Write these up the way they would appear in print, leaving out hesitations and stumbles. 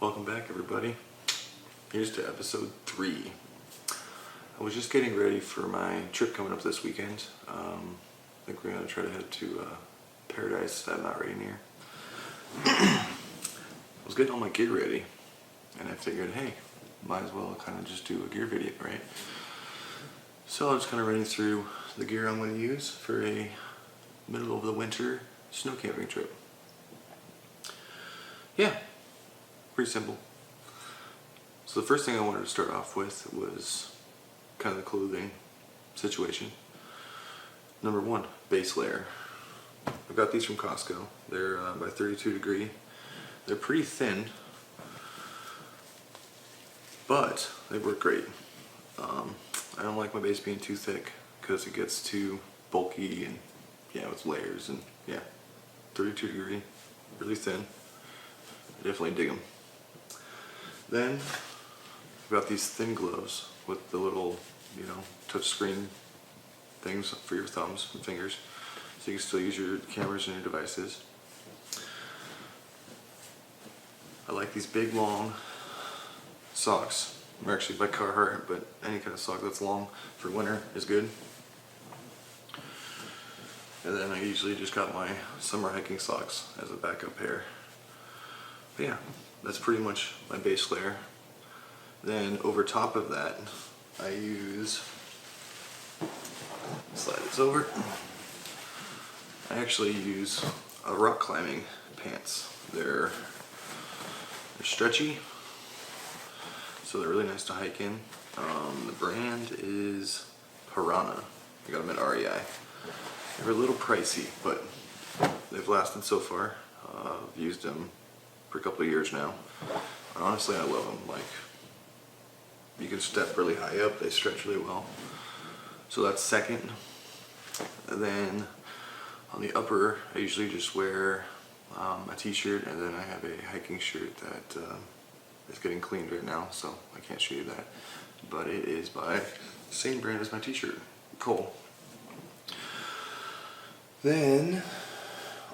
Welcome back, everybody. Here's to episode 3. I was just getting ready for my trip coming up this weekend. I think we're going to try to head to Paradise that I'm not right near. I was getting all my gear ready, and I figured, hey, might as well kind of just do a gear video, right? So I was kind of running through the gear I'm going to use for a middle of the winter snow camping trip. Yeah. Pretty simple. So the first thing I wanted to start off with was kind of the clothing situation. Number 1, base layer. I got these from Costco. They're by 32 degree. They're pretty thin, but they work great. I don't like my base being too thick because it gets too bulky and with layers and 32 degree, really thin. I definitely dig them. Then I've got these thin gloves with the little, touch screen things for your thumbs and fingers, so you can still use your cameras and your devices. I like these big long socks. They're actually by Carhartt, but any kind of sock that's long for winter is good. And then I usually just got my summer hiking socks as a backup pair. But yeah, that's pretty much my base layer. Then over top of that, I use, slide this over, I actually use rock climbing pants. They're stretchy, so they're really nice to hike in. The brand is Piranha. I got them at REI. They're a little pricey, but they've lasted so far. I've used them for a couple of years now. And honestly, I love them. Like, you can step really high up, they stretch really well. So that's second. And then on the upper, I usually just wear a t-shirt, and then I have a hiking shirt that is getting cleaned right now, so I can't show you that. But it is by the same brand as my t-shirt, Cole. Then,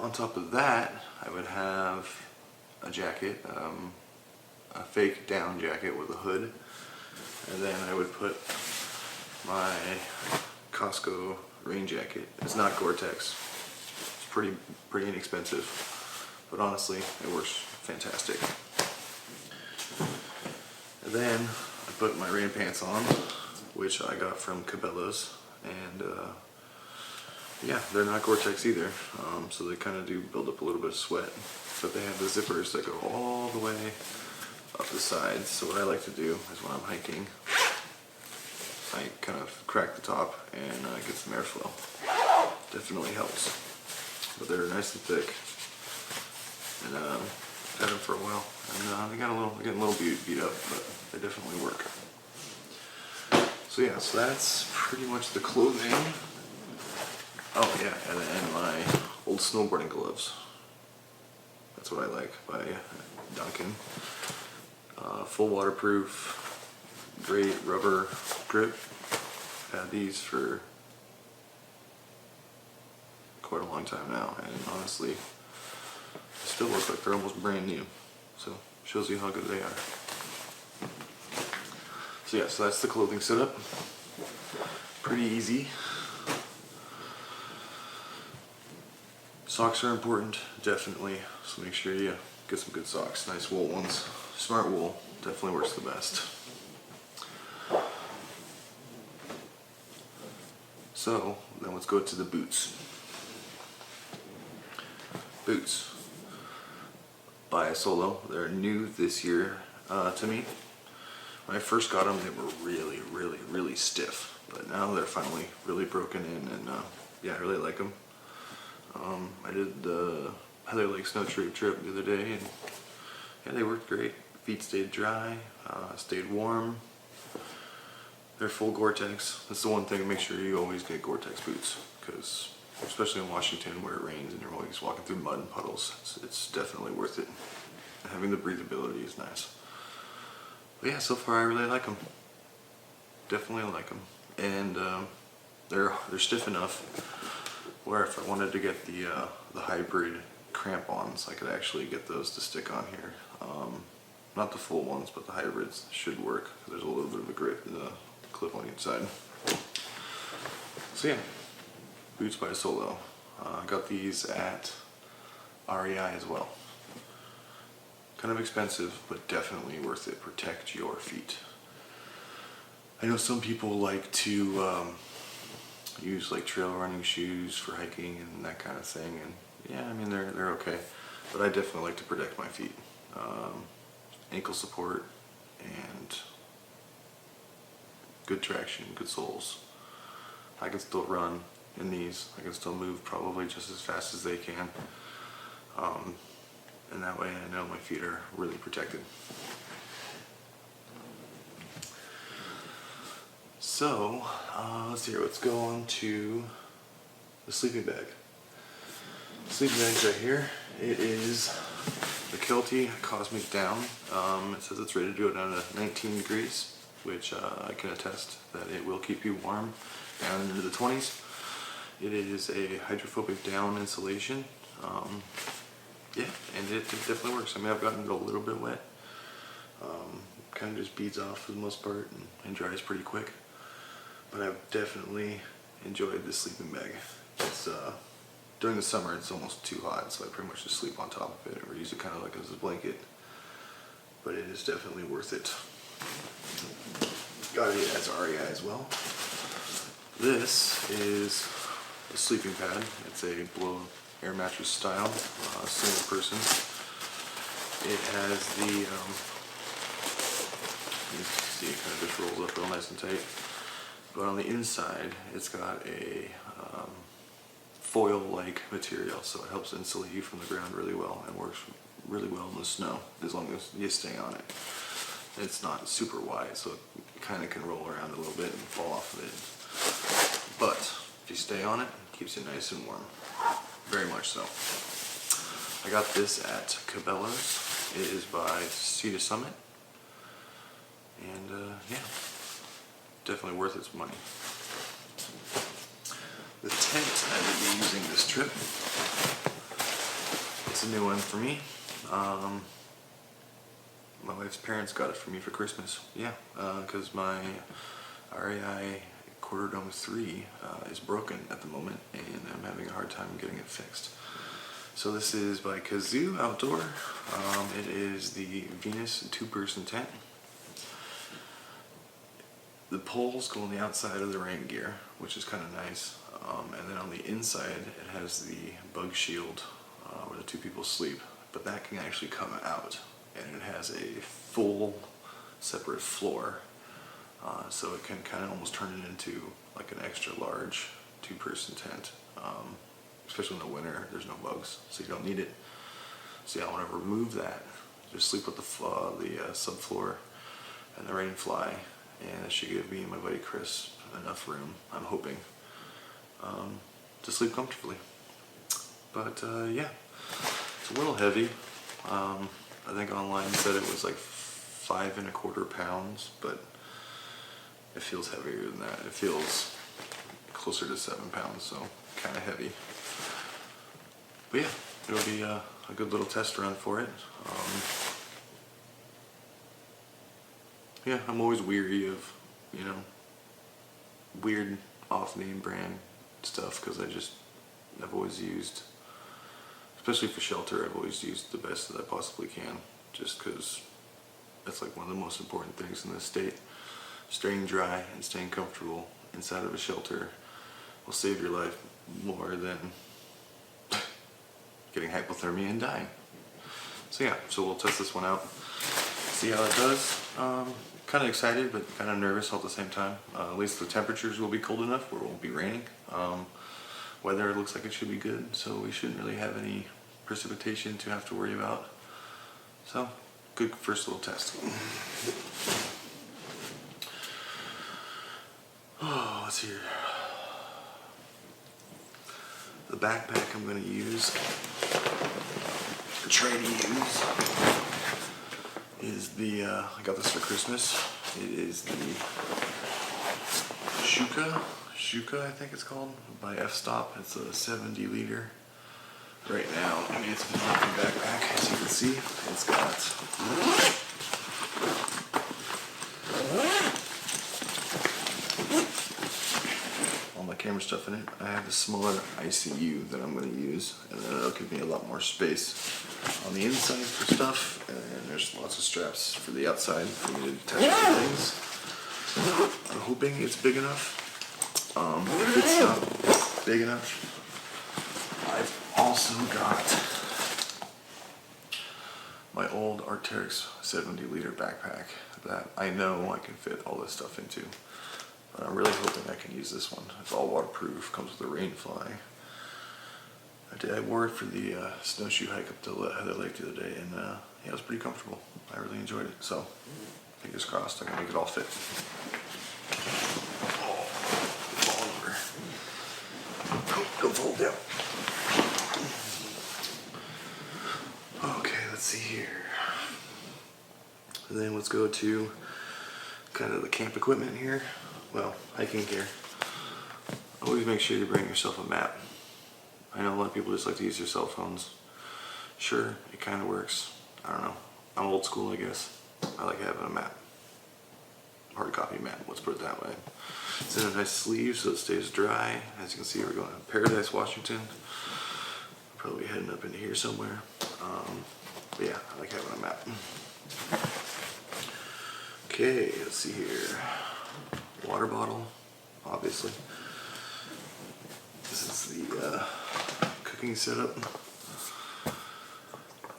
on top of that, I would have a jacket, a fake down jacket with a hood, and then I would put my Costco rain jacket. It's not Gore-Tex. It's pretty inexpensive, but honestly, it works fantastic. And then I put my rain pants on, which I got from Cabela's, and they're not Gore-Tex either, so they kind of do build up a little bit of sweat. But they have the zippers that go all the way up the sides. So what I like to do is when I'm hiking, I kind of crack the top and get some airflow. Definitely helps. But they're nice and thick, and I've had them for a while, and they're getting a little beat up, but they definitely work. So yeah, so that's pretty much the clothing. Oh yeah, and my old snowboarding gloves. That's what I like, by Duncan. Full waterproof, great rubber grip. I've had these for quite a long time now, and honestly, they still look like they're almost brand new. So, shows you how good they are. So yeah, so that's the clothing setup. Pretty easy. Socks are important, definitely, so make sure you get some good socks, nice wool ones. Smart wool definitely works the best. So, then let's go to the boots. Boots by Solo. They're new this year to me. When I first got them, they were really stiff, but now they're finally really broken in, and I really like them. I did the Heather Lake snow trip the other day, and they worked great. Feet stayed dry, stayed warm. They're full Gore-Tex. That's the one thing, make sure you always get Gore-Tex boots, because especially in Washington where it rains and you're always walking through mud and puddles, it's definitely worth it. And having the breathability is nice. But yeah, so far I really like them. Definitely like them. And they're stiff enough where if I wanted to get the hybrid crampons, I could actually get those to stick on here. not the full ones, but the hybrids should work. There's a little bit of a grip in the clip on each side. So yeah, boots by Solo. I got these at REI as well. Kind of expensive, but definitely worth it. Protect your feet. I know some people like to use like trail running shoes for hiking and that kind of thing, and yeah, I mean they're okay, but I definitely like to protect my feet. Ankle support and good traction, good soles. I can still run in these. I can still move probably just as fast as they can, and that way I know my feet are really protected. So let's see here. Let's go on to the sleeping bag. Sleeping bag's right here. It is the Kelty Cosmic Down. It says it's rated to go down to 19 degrees, which I can attest that it will keep you warm down into the 20s. It is a hydrophobic down insulation. Yeah, and it definitely works. I mean, I've gotten it a little bit wet. Kind of just beads off for the most part and dries pretty quick. But I've definitely enjoyed this sleeping bag. It's during the summer it's almost too hot, so I pretty much just sleep on top of it or use it kind of like as a blanket. But it is definitely worth it. Got it as REI as well. This is a sleeping pad. It's a blow air mattress style, single person. It has the, you can see it kind of just rolls up real nice and tight. But on the inside, it's got a foil-like material, so it helps insulate you from the ground really well and works really well in the snow as long as you stay on it. It's not super wide, so it kind of can roll around a little bit and fall off of it. But if you stay on it, it keeps you nice and warm. Very much so. I got this at Cabela's. It is by Sea to Summit. And yeah, definitely worth its money. The tent I will be using this trip. It's a new one for me. My wife's parents got it for me for Christmas. Yeah, because my REI Quarter Dome 3 is broken at the moment, and I'm having a hard time getting it fixed. So this is by Kazoo Outdoor. It is the Venus 2-person tent. The poles go on the outside of the rain gear, which is kind of nice. And then on the inside, it has the bug shield where the two people sleep. But that can actually come out, and it has a full separate floor. So it can kind of almost turn it into like an extra large 2-person tent. Especially in the winter, there's no bugs, so you don't need it. So yeah, I want to remove that. Just sleep with the subfloor and the rain fly, and it should give me and my buddy Chris enough room, I'm hoping, to sleep comfortably. But yeah, it's a little heavy. I think online said it was like 5¼ pounds, but it feels heavier than that. It feels closer to 7 pounds, so kind of heavy. But yeah, it'll be a good little test run for it. Yeah, I'm always weary of, weird off-name brand stuff, because I've always used, especially for shelter, I've always used the best that I possibly can, just because that's like one of the most important things in this state. Staying dry and staying comfortable inside of a shelter will save your life more than getting hypothermia and dying. So yeah, so we'll test this one out, see how it does. Kind of excited, but kind of nervous all at the same time. At least the temperatures will be cold enough where it won't be raining. Weather looks like it should be good, so we shouldn't really have any precipitation to have to worry about. So, good first little test. Oh, let's see here. The backpack I'm going to use, or try to use, is the, I got this for Christmas. It is the Shuka, I think it's called, by F-Stop. It's a 70 liter. Right now, I mean, it's a big backpack, as you can see. It's got stuff in it. I have a smaller ICU that I'm going to use, and then it'll give me a lot more space on the inside for stuff, and then there's lots of straps for the outside for me to attach other things. I'm hoping it's big enough. If it's not big enough, I've also got my old Arc'teryx 70-liter backpack that I know I can fit all this stuff into. But I'm really hoping I can use this one. It's all waterproof, comes with a rain fly. I wore it for the snowshoe hike up to Heather Lake the other day, and yeah, it was pretty comfortable. I really enjoyed it, so fingers crossed I can make it all fit. Oh, fall over. Oh, don't fold down. Okay, let's see here. And then let's go to kind of the camp equipment here. Well, hiking gear. Always make sure you bring yourself a map. I know a lot of people just like to use their cell phones. Sure, it kind of works. I don't know. I'm old school, I guess. I like having a map. Hard copy map, let's put it that way. It's in a nice sleeve so it stays dry. As you can see, we're going to Paradise, Washington. Probably heading up into here somewhere. But yeah, I like having a map. Okay, let's see here. Water bottle, obviously. This is the cooking setup.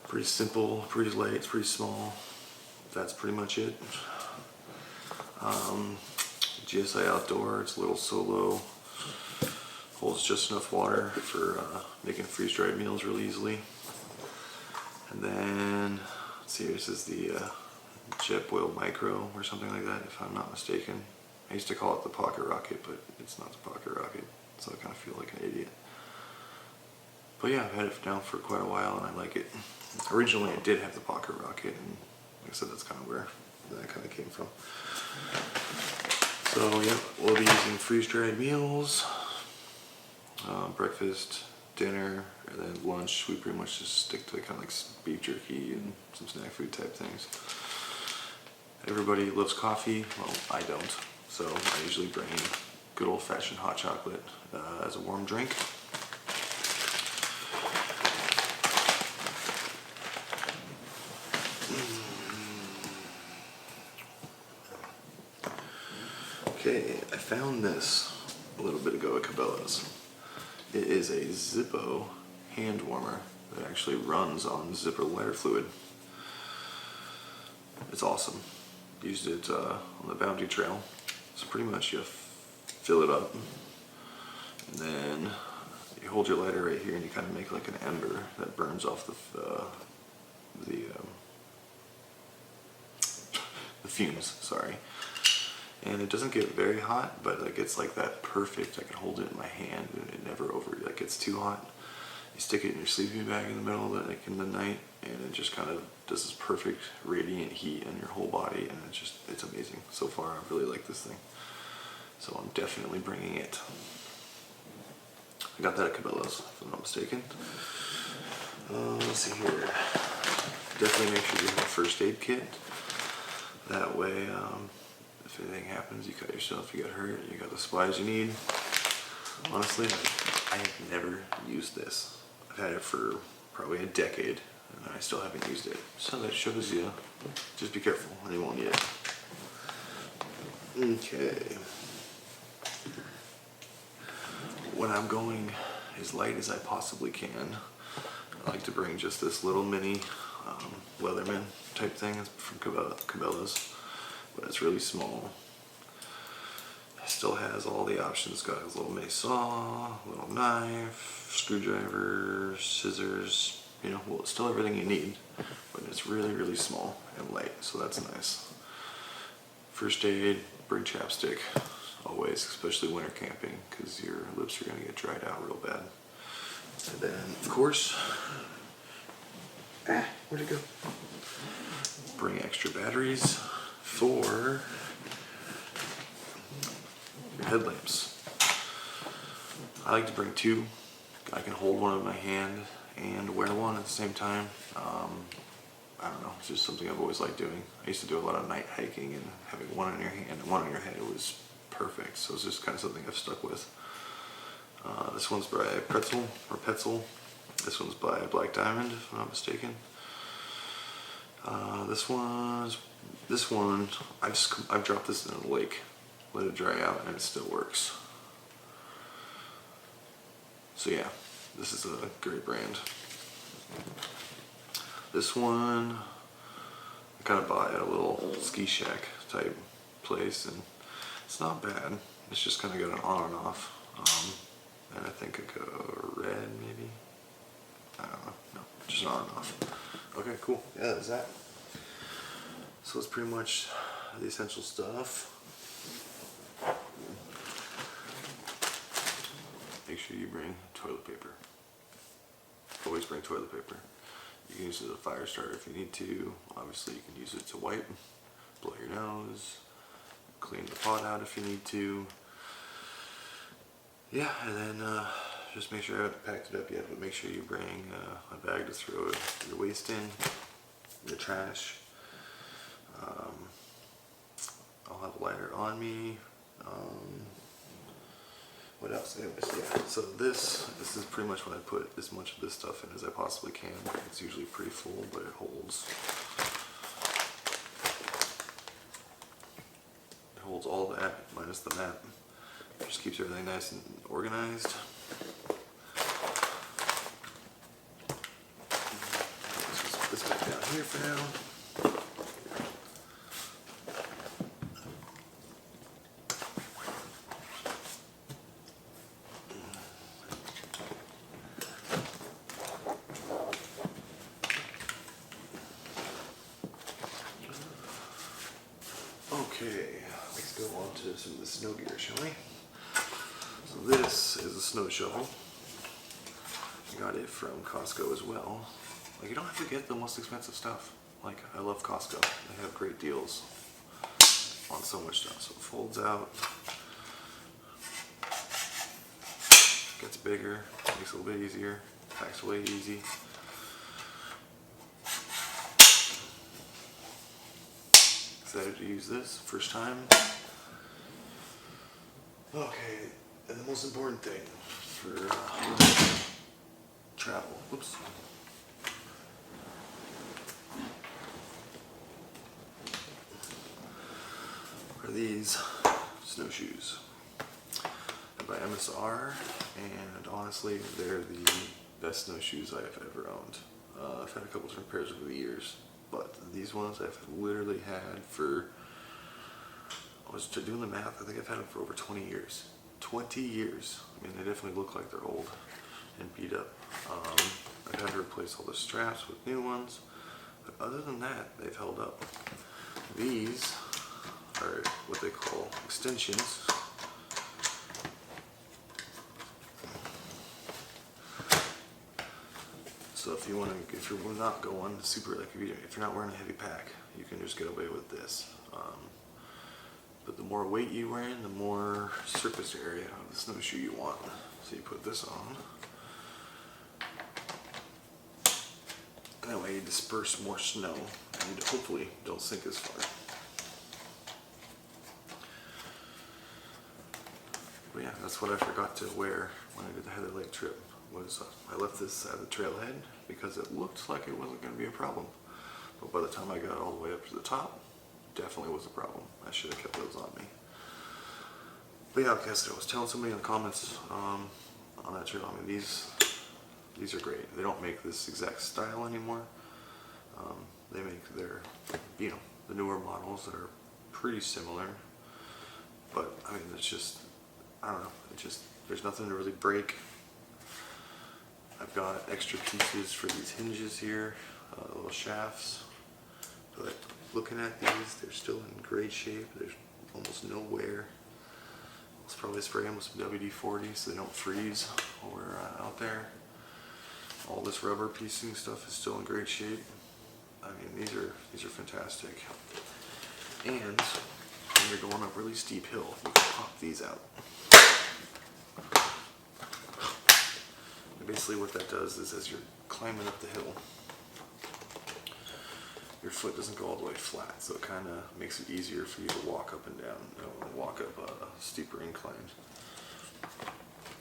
Pretty simple, pretty light, it's pretty small. That's pretty much it. GSI Outdoor, it's a little solo. Holds just enough water for making freeze-dried meals really easily. And then, let's see, this is the Jetboil Micro or something like that, if I'm not mistaken. I used to call it the Pocket Rocket, but it's not the Pocket Rocket, so I kind of feel like an idiot. But yeah, I've had it down for quite a while and I like it. Originally I did have the Pocket Rocket, and like I said, that's kind of where that kind of came from. So yeah, we'll be using freeze-dried meals, breakfast, dinner, and then lunch. We pretty much just stick to kind of like beef jerky and some snack food type things. Everybody loves coffee. Well, I don't. So I usually bring good old-fashioned hot chocolate as a warm drink. Okay, I found this a little bit ago at Cabela's. It is a Zippo hand warmer that actually runs on Zippo lighter fluid. It's awesome. Used it on the Bounty Trail. So pretty much you fill it up, and then you hold your lighter right here and you kind of make like an ember that burns off the fumes, sorry. And it doesn't get very hot, but it gets like that perfect. I can hold it in my hand and it never gets too hot. You stick it in your sleeping bag in the middle of it, like in the night, and it just kind of does this perfect radiant heat in your whole body, and it's amazing. So far, I really like this thing. So I'm definitely bringing it. I got that at Cabela's, if I'm not mistaken. Let's see here. Definitely make sure you have a first aid kit. That way, if anything happens, you cut yourself, you got hurt, you got the supplies you need. Honestly, I have never used this. I've had it for probably a decade, and I still haven't used it. So that shows you, just be careful, and you won't need it. Okay. When I'm going as light as I possibly can, I like to bring just this little mini Leatherman type thing. It's from Cabela's, but it's really small. It still has all the options. It's got a little mini saw, little knife, screwdriver, scissors, you know, well, it's still everything you need, but it's really, really small and light, so that's nice. First aid, bring chapstick, always, especially winter camping, because your lips are going to get dried out real bad. And then, of course, where'd it go? Bring extra batteries for your headlamps. I like to bring two. I can hold one in my hand and wear one at the same time. I don't know, it's just something I've always liked doing. I used to do a lot of night hiking, and having one in your hand and one in your head was perfect. So it's just kind of something I've stuck with. This one's by Pretzel or Petzl. This one's by Black Diamond, if I'm not mistaken. This one, I've dropped this in a lake, let it dry out, and it still works. So yeah, this is a great brand. This one I kind of bought at a little ski shack type place, and it's not bad. It's just kind of got an on and off, and I think it go red maybe. I don't know. No, just on and off. Okay, cool. Yeah, that's that. So it's pretty much the essential stuff. Make sure you bring toilet paper. Always bring toilet paper. You can use it as a fire starter if you need to. Obviously you can use it to wipe, blow your nose, clean the pot out if you need to. Yeah, and then just make sure I haven't packed it up yet, but make sure you bring a bag to throw your waste in, your trash. I'll have a lighter on me. What else? Anyways, yeah. So this is pretty much what I put as much of this stuff in as I possibly can. It's usually pretty full, but it holds. It holds all that minus the map. It just keeps everything nice and organized. Let's just put this back down here for now. Okay, let's go on to some of the snow gear, shall we? So this is a snow shovel. I got it from Costco as well. Like, you don't have to get the most expensive stuff. Like, I love Costco. They have great deals on so much stuff. So it folds out, gets bigger, makes it a little bit easier, packs away easy. Excited to use this, first time. Okay, and the most important thing for travel, whoops. Are these snowshoes. They're by MSR, and honestly, they're the best snowshoes I've ever owned. I've had a couple different pairs over the years. But these ones I've literally had for, I was doing the math, I think I've had them for over 20 years. 20 years. I mean, they definitely look like they're old and beat up. I've had to replace all the straps with new ones. But other than that, they've held up. These are what they call extensions. So if you want to, if you're not going super, like if you're not wearing a heavy pack, you can just get away with this. But the more weight you wear, the more surface area of the snowshoe you want. So you put this on. And that way you disperse more snow and hopefully don't sink as far. But yeah, that's what I forgot to wear when I did the Heather Lake trip. Was I left this at the trailhead because it looked like it wasn't going to be a problem. But by the time I got all the way up to the top, definitely was a problem. I should have kept those on me. But yeah, like I said, I was telling somebody in the comments on that trail, I mean, these are great. They don't make this exact style anymore. They make their, you know, the newer models that are pretty similar. But I mean, it's just, I don't know, it just, there's nothing to really break. I've got extra pieces for these hinges here, little shafts, but looking at these, they're still in great shape. There's almost no wear. Let's probably spray them with some WD-40 so they don't freeze while we're out there. All this rubber piecing stuff is still in great shape. I mean, these are fantastic. And when you're going up a really steep hill, you can pop these out. Basically what that does is as you're climbing up the hill, your foot doesn't go all the way flat, so it kind of makes it easier for you to walk up and down, walk up a steeper incline.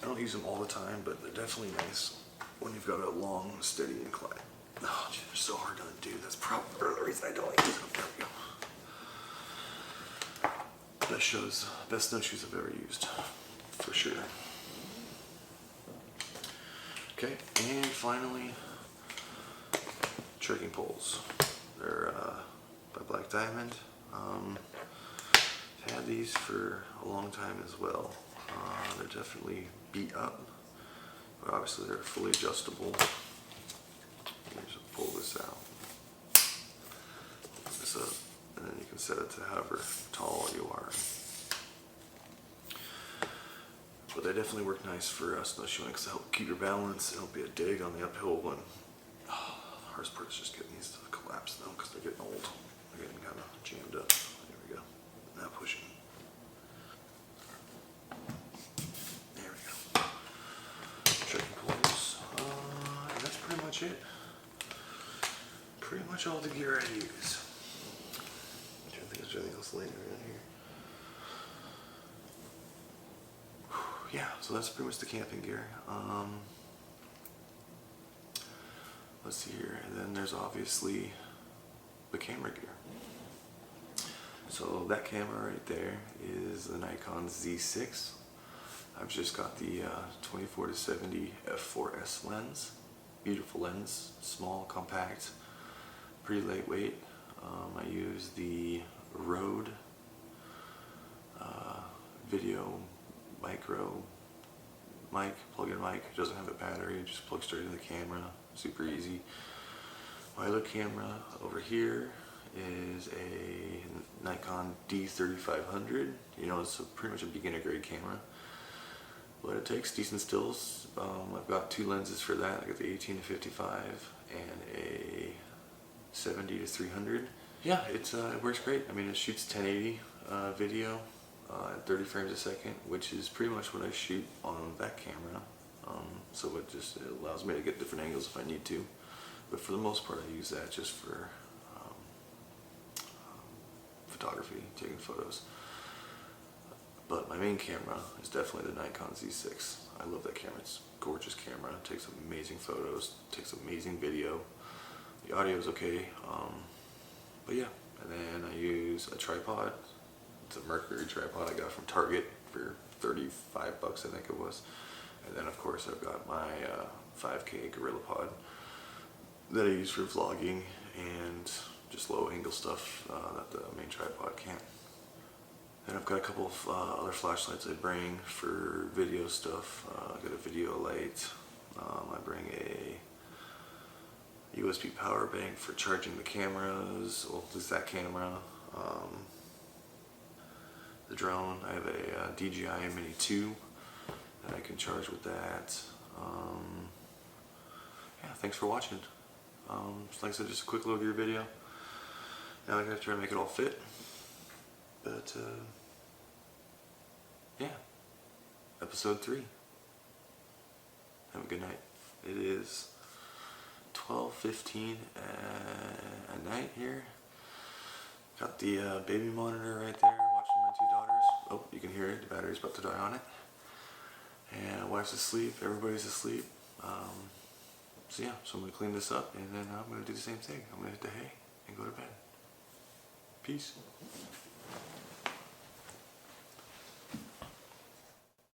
I don't use them all the time, but they're definitely nice when you've got a long, steady incline. Oh, geez, they're so hard to undo. That's probably the reason I don't use them. There we go. Best snowshoes I've ever used, for sure. Okay, and finally, trekking poles. They're by Black Diamond. I've had these for a long time as well. They're definitely beat up, but obviously they're fully adjustable. You just pull this out, pull this up, and then you can set it to however tall you are. But they definitely work nice for snowshoeing because they help keep your balance. They don't be a dig on the uphill one. Oh, the hardest part is just getting these to collapse though, because they're getting old. They're getting kind of jammed up. There we go. Now pushing. There we go. Trekking poles. And that's pretty much it. Pretty much all the gear I use. I'm trying to think if there's anything else laying around here. Yeah, so that's pretty much the camping gear. Let's see here, and then there's obviously the camera gear. So that camera right there is the Nikon Z6. I've just got the 24-70 f4S lens. Beautiful lens, small, compact, pretty lightweight. I use the Rode video micro mic, plug-in mic. It doesn't have a battery, it just plugs straight into the camera. Super easy. My other camera over here is a Nikon D3500. You know, it's pretty much a beginner grade camera, but it takes decent stills. I've got two lenses for that. I got the 18-55 and a 70-300. Yeah, it works great. I mean, it shoots 1080 video at 30 frames a second, which is pretty much what I shoot on that camera. So it allows me to get different angles if I need to. But for the most part, I use that just for photography, taking photos. But my main camera is definitely the Nikon Z6. I love that camera. It's a gorgeous camera. It takes amazing photos, takes amazing video. The audio is okay. But yeah, and then I use a tripod. It's a Mercury tripod I got from Target for 35 bucks, I think it was. And then of course I've got my 5K GorillaPod that I use for vlogging and just low angle stuff that the main tripod can't. Then I've got a couple of other flashlights I bring for video stuff. I got a video light. I bring a USB power bank for charging the cameras, well, at least that camera. The drone, I have a DJI Mini 2 that I can charge with that. Yeah, thanks for watching. Like I said, just a quick little gear video. Now I gotta try to make it all fit. But yeah, episode 3. Have a good night. It is 12:15 at night here. Got the baby monitor right there, watching my two daughters. Oh, you can hear it, the battery's about to die on it. And my wife's asleep, everybody's asleep. So yeah, so I'm gonna clean this up and then I'm gonna do the same thing. I'm gonna hit the hay and go to bed. Peace.